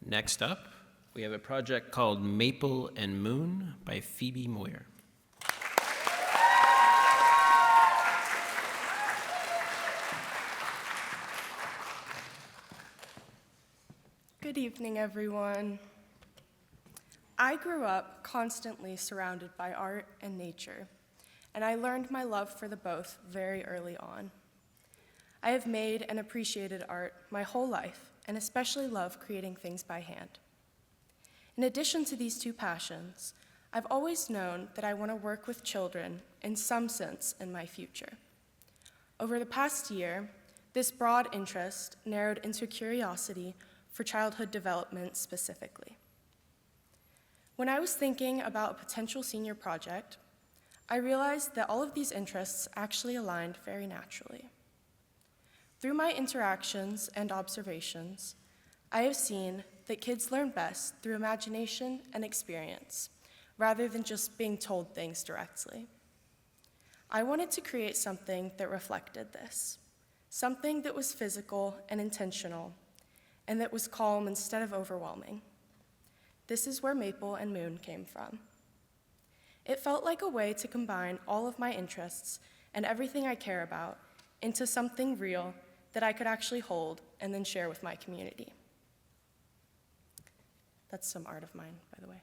Next up, we have a project called Maple and Moon by Phoebe Moyer. Good evening, everyone. I grew up constantly surrounded by art and nature, and I learned my love for the both very early on. I have made and appreciated art my whole life, and especially love creating things by hand. In addition to these two passions, I've always known that I want to work with children in some sense in my future. Over the past year, this broad interest narrowed into curiosity for childhood development specifically. When I was thinking about a potential senior project, I realized that all of these interests actually aligned very naturally. Through my interactions and observations, I have seen that kids learn best through imagination and experience, rather than just being told things directly. I wanted to create something that reflected this, something that was physical and intentional, and that was calm instead of overwhelming. This is where Maple and Moon came from. It felt like a way to combine all of my interests and everything I care about into something real that I could actually hold and then share with my community. That's some art of mine, by the way.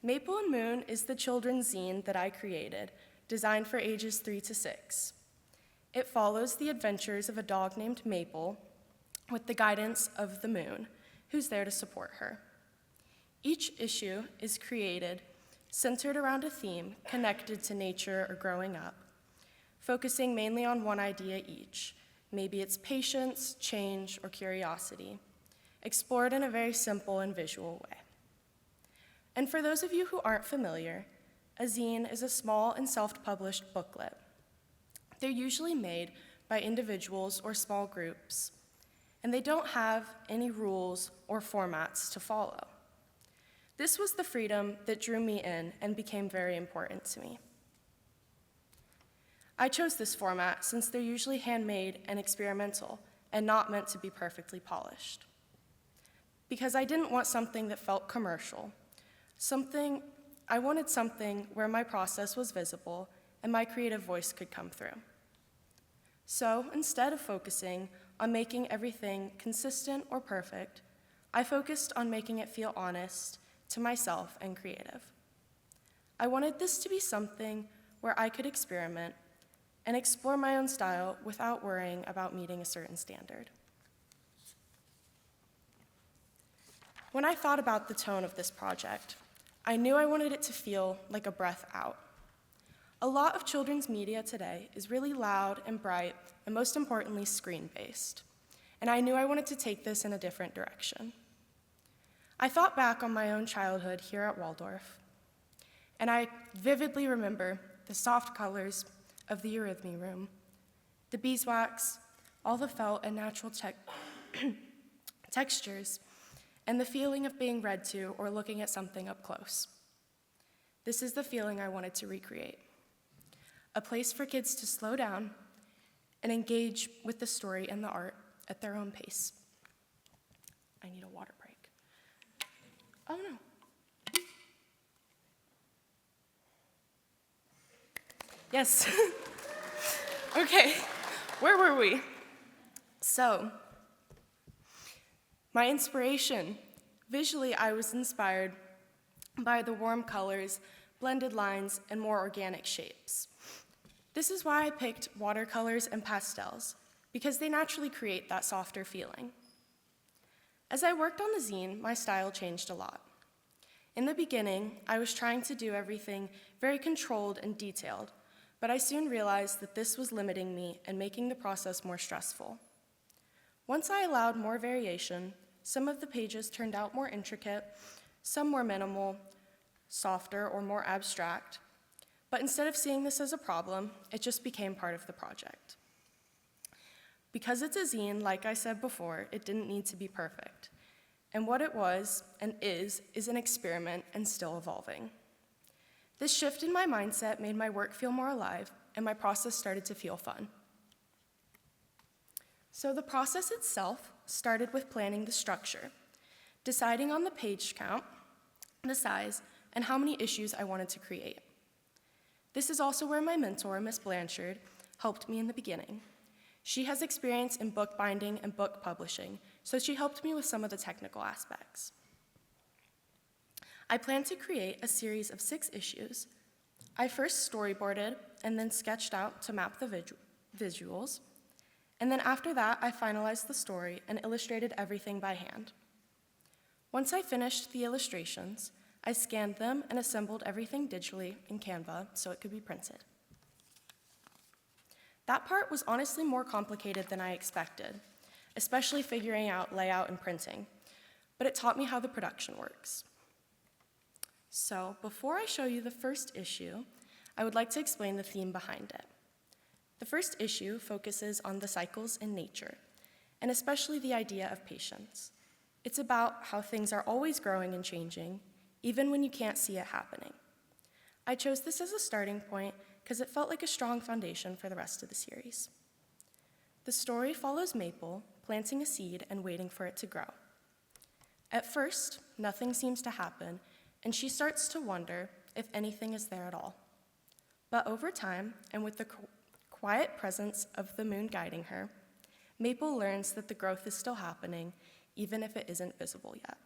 Maple and Moon is the children's zine that I created, designed for ages 3 to 6. It follows the adventures of a dog named Maple with the guidance of the moon, who's there to support her. Each issue is created centered around a theme connected to nature or growing up, focusing mainly on one idea each. Maybe it's patience, change, or curiosity, explored in a very simple and visual way. And for those of you who aren't familiar, a zine is a small and self-published booklet. They're usually made by individuals or small groups, and they don't have any rules or formats to follow. This was the freedom that drew me in and became very important to me. I chose this format since they're usually handmade and experimental and not meant to be perfectly polished. Because I didn't want something that felt commercial. I wanted something where my process was visible and my creative voice could come through. So instead of focusing on making everything consistent or perfect, I focused on making it feel honest to myself and creative. I wanted this to be something where I could experiment and explore my own style without worrying about meeting a certain standard. When I thought about the tone of this project, I knew I wanted it to feel like a breath out. A lot of children's media today is really loud and bright, and most importantly, screen-based. And I knew I wanted to take this in a different direction. I thought back on my own childhood here at Waldorf, and I vividly remember the soft colors of the Eurythmy room, the beeswax, all the felt and natural textures, and the feeling of being read to or looking at something up close. This is the feeling I wanted to recreate. A place for kids to slow down and engage with the story and the art at their own pace. I need a water break. Oh no. Yes. Okay, where were we? So, my inspiration. Visually, I was inspired by the warm colors, blended lines, and more organic shapes. This is why I picked watercolors and pastels, because they naturally create that softer feeling. As I worked on the zine, my style changed a lot. In the beginning, I was trying to do everything very controlled and detailed, but I soon realized that this was limiting me and making the process more stressful. Once I allowed more variation, some of the pages turned out more intricate, some more minimal, softer, or more abstract. But instead of seeing this as a problem, it just became part of the project. Because it's a zine, like I said before, it didn't need to be perfect. And what it was and is an experiment and still evolving. This shift in my mindset made my work feel more alive, and my process started to feel fun. So the process itself started with planning the structure, deciding on the page count, the size, and how many issues I wanted to create. This is also where my mentor, Miss Blanchard, helped me in the beginning. She has experience in bookbinding and book publishing, so she helped me with some of the technical aspects. I plan to create a series of 6 issues. I first storyboarded and then sketched out to map the visuals, and then after that, I finalized the story and illustrated everything by hand. Once I finished the illustrations, I scanned them and assembled everything digitally in Canva so it could be printed. That part was honestly more complicated than I expected, especially figuring out layout and printing, but it taught me how the production works. So, before I show you the first issue, I would like to explain the theme behind it. The first issue focuses on the cycles in nature, and especially the idea of patience. It's about how things are always growing and changing, even when you can't see it happening. I chose this as a starting point because it felt like a strong foundation for the rest of the series. The story follows Maple planting a seed and waiting for it to grow. At first, nothing seems to happen, and she starts to wonder if anything is there at all. But over time, and with the quiet presence of the moon guiding her, Maple learns that the growth is still happening, even if it isn't visible yet.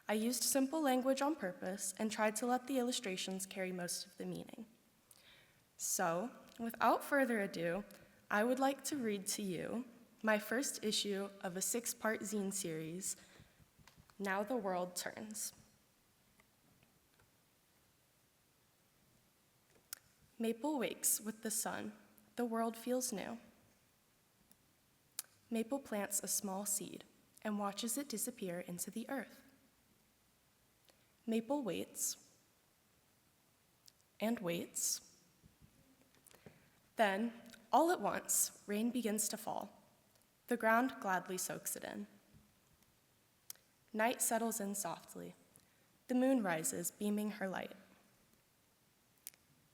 I used simple language on purpose and tried to let the illustrations carry most of the meaning. So, without further ado, I would like to read to you my first issue of a 6-part zine series, Now the World Turns. Maple wakes with the sun. The world feels new. Maple plants a small seed and watches it disappear into the earth. Maple waits and waits. Then, all at once, rain begins to fall. The ground gladly soaks it in. Night settles in softly. The moon rises, beaming her light.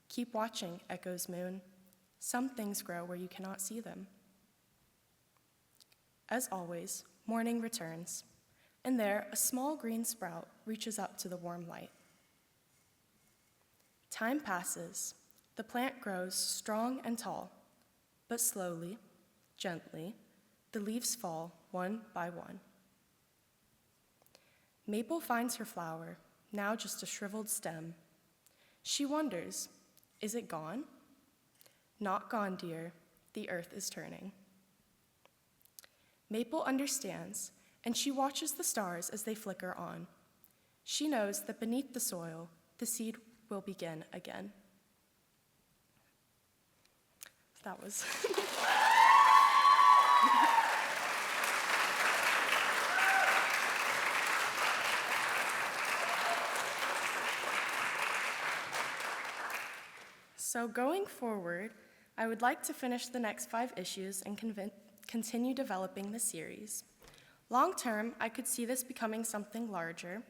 Keep watching, echoes moon. Some things grow where you cannot see them. As always, morning returns, and there a small green sprout reaches up to the warm light. Time passes. The plant grows strong and tall, but slowly, gently, the leaves fall one by one. Maple finds her flower, now just a shriveled stem. She wonders, is it gone? Not gone, dear. The earth is turning. Maple understands, and she watches the stars as they flicker on. She knows that beneath the soil, the seed will begin again. That was... So going forward, I would like to finish the next 5 issues and continue developing the series. Long term, I could see this becoming something larger,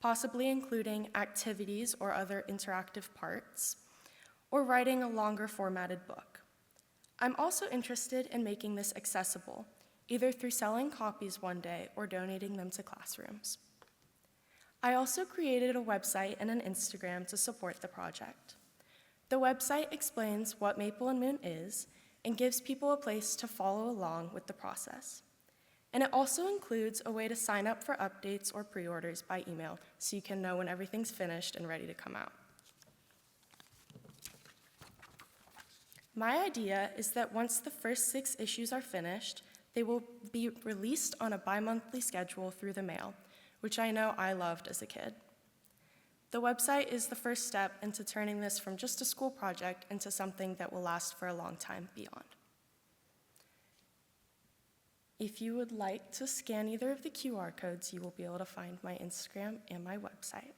possibly including activities or other interactive parts, or writing a longer formatted book. I'm also interested in making this accessible, either through selling copies one day or donating them to classrooms. I also created a website and an Instagram to support the project. The website explains what Maple and Moon is and gives people a place to follow along with the process. And it also includes a way to sign up for updates or pre-orders by email so you can know when everything's finished and ready to come out. My idea is that once the first 6 issues are finished, they will be released on a bi-monthly schedule through the mail, which I know I loved as a kid. The website is the first step into turning this from just a school project into something that will last for a long time beyond. If you would like to scan either of the QR codes, you will be able to find my Instagram and my website.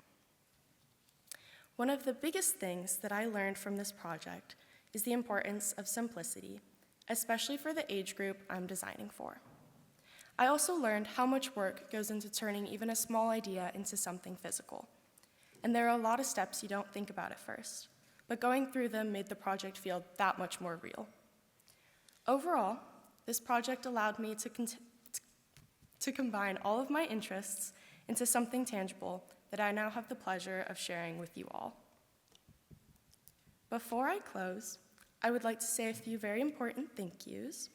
One of the biggest things that I learned from this project is the importance of simplicity, especially for the age group I'm designing for. I also learned how much work goes into turning even a small idea into something physical. And there are a lot of steps you don't think about at first, but going through them made the project feel that much more real. Overall, this project allowed me to to combine all of my interests into something tangible that I now have the pleasure of sharing with you all. Before I close, I would like to say a few very important thank yous.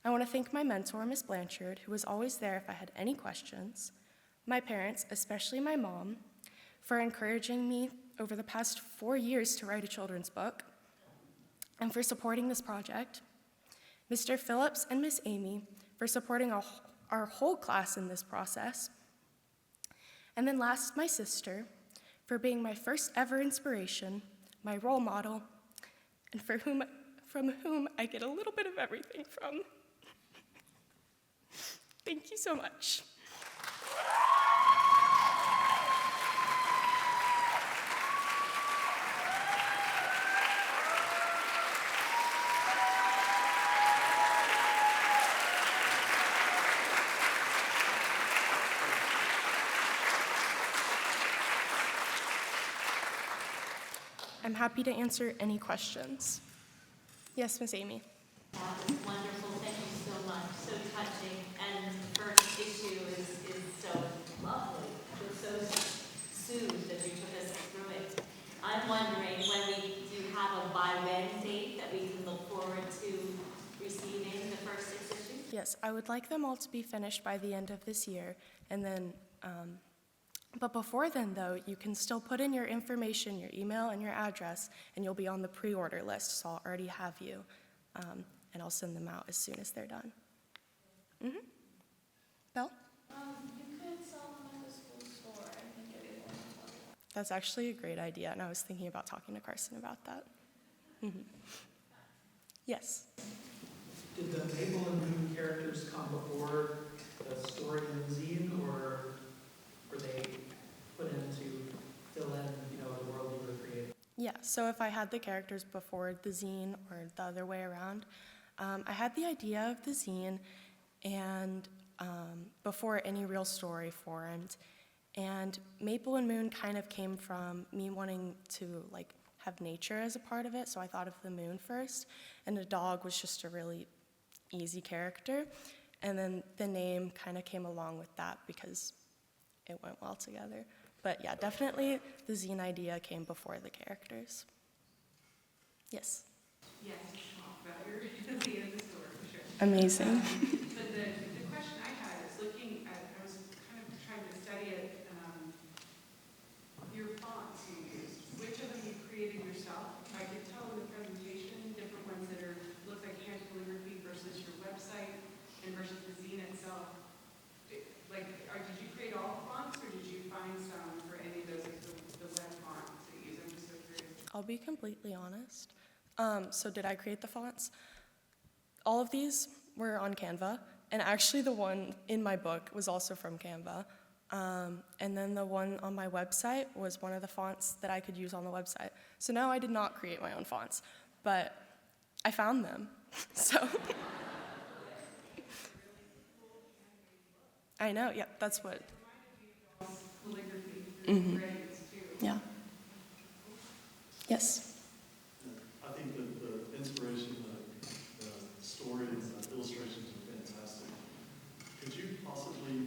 I want to thank my mentor, Miss Blanchard, who was always there if I had any questions, my parents, especially my mom, for encouraging me over the past 4 years to write a children's book, and for supporting this project, Mr. Phillips and Miss Amy for supporting our whole class in this process, and then last, my sister, for being my first ever inspiration, my role model, and from whom I get a little bit of everything from. Thank you so much. I'm happy to answer any questions. Yes, Miss Amy. That was wonderful. Thank you so much. So touching. And the first issue is so lovely. It was so soothed as you took us through it. I'm wondering when we do have a by when date that we can look forward to receiving the first 6 issues. Yes, I would like them all to be finished by the end of this year, and then, but before then, though, you can still put in your information, your email, and your address, and you'll be on the pre-order list, so I'll already have you, and I'll send them out as soon as they're done. Mm-hmm. Belle? You could sell them at the school store. I think it is one of them. That's actually a great idea, and I was thinking about talking to Carson about that. Mm-hmm. Yes? Did the Maple and Moon characters come before the story in Zine, or were they put in to fill in, the world you were creating? Yeah, so if I had the characters before the zine or the other way around, I had the idea of the zine and before any real story formed. And Maple and Moon kind of came from me wanting to have nature as a part of it, so I thought of the moon first, and the dog was just a really easy character. And then the name kind of came along with that because it went well together. But yeah, definitely the zine idea came before the characters. Yes? Yes, you should talk about your the end of the story, for sure. Amazing. But the question I had is looking at, I was kind of trying to study it, your fonts you used. Which of them you created yourself? I could tell in the presentation, different ones that look like hand calligraphy versus your website and versus the zine itself. Did you create all the fonts, or did you find some for any of those, the web fonts that you use? I'm just so curious. I'll be completely honest. So did I create the fonts? All of these were on Canva, and actually the one in my book was also from Canva. And then the one on my website was one of the fonts that I could use on the website. So no, I did not create my own fonts, but I found them, so. I know, yeah, that's what. Mm-hmm. Yeah. Yes. I think that the inspiration, the story, and the illustrations are fantastic. Could you possibly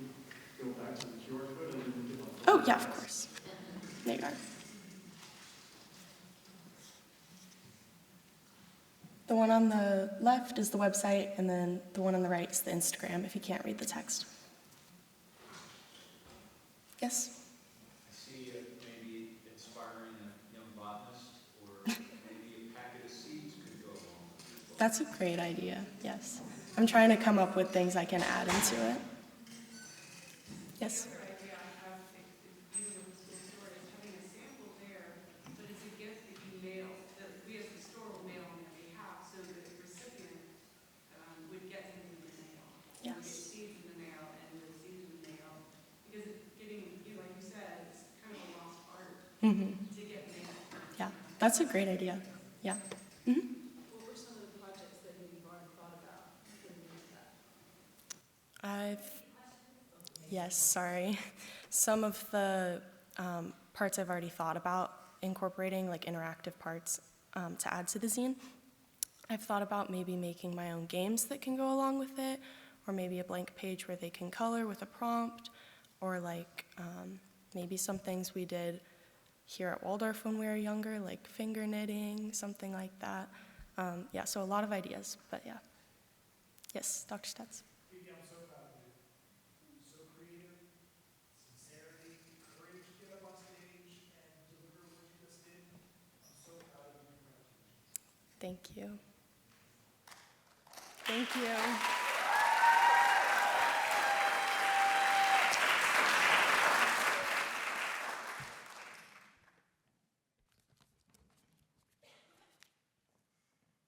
go back to the QR code? I didn't get my phone. Oh, yeah, of course. There you are. The one on the left is the website, and then the one on the right is the Instagram, if you can't read the text. Yes? I see it maybe inspiring a young botanist, or maybe a packet of seeds could go along with it. That's a great idea, yes. I'm trying to come up with things I can add into it. Yes? The other idea I have, even with the school store, is having a sample there, but it's a gift that you mail, that we as the store will mail on their behalf, so that the recipient would get things in the mail. Yes. Would get seeds in the mail, and the seeds in the mail. Because getting, like you said, it's kind of a lost art Mm-hmm. to get mail. Yeah, that's a great idea. Yeah. Mm-hmm. What were some of the projects that you've already thought about when you did that? Yes, sorry. Some of the parts I've already thought about incorporating, like interactive parts to add to the zine. I've thought about maybe making my own games that can go along with it, or maybe a blank page where they can color with a prompt, or like maybe some things we did here at Waldorf when we were younger, like finger knitting, something like that. Yeah, so a lot of ideas, but yeah. Yes, Dr. Stetz. Phoebe, I'm so proud of you. So creative, sincerity, courage to get up on stage and deliver what you just did. I'm so proud of you. Congratulations. Thank you. Thank you.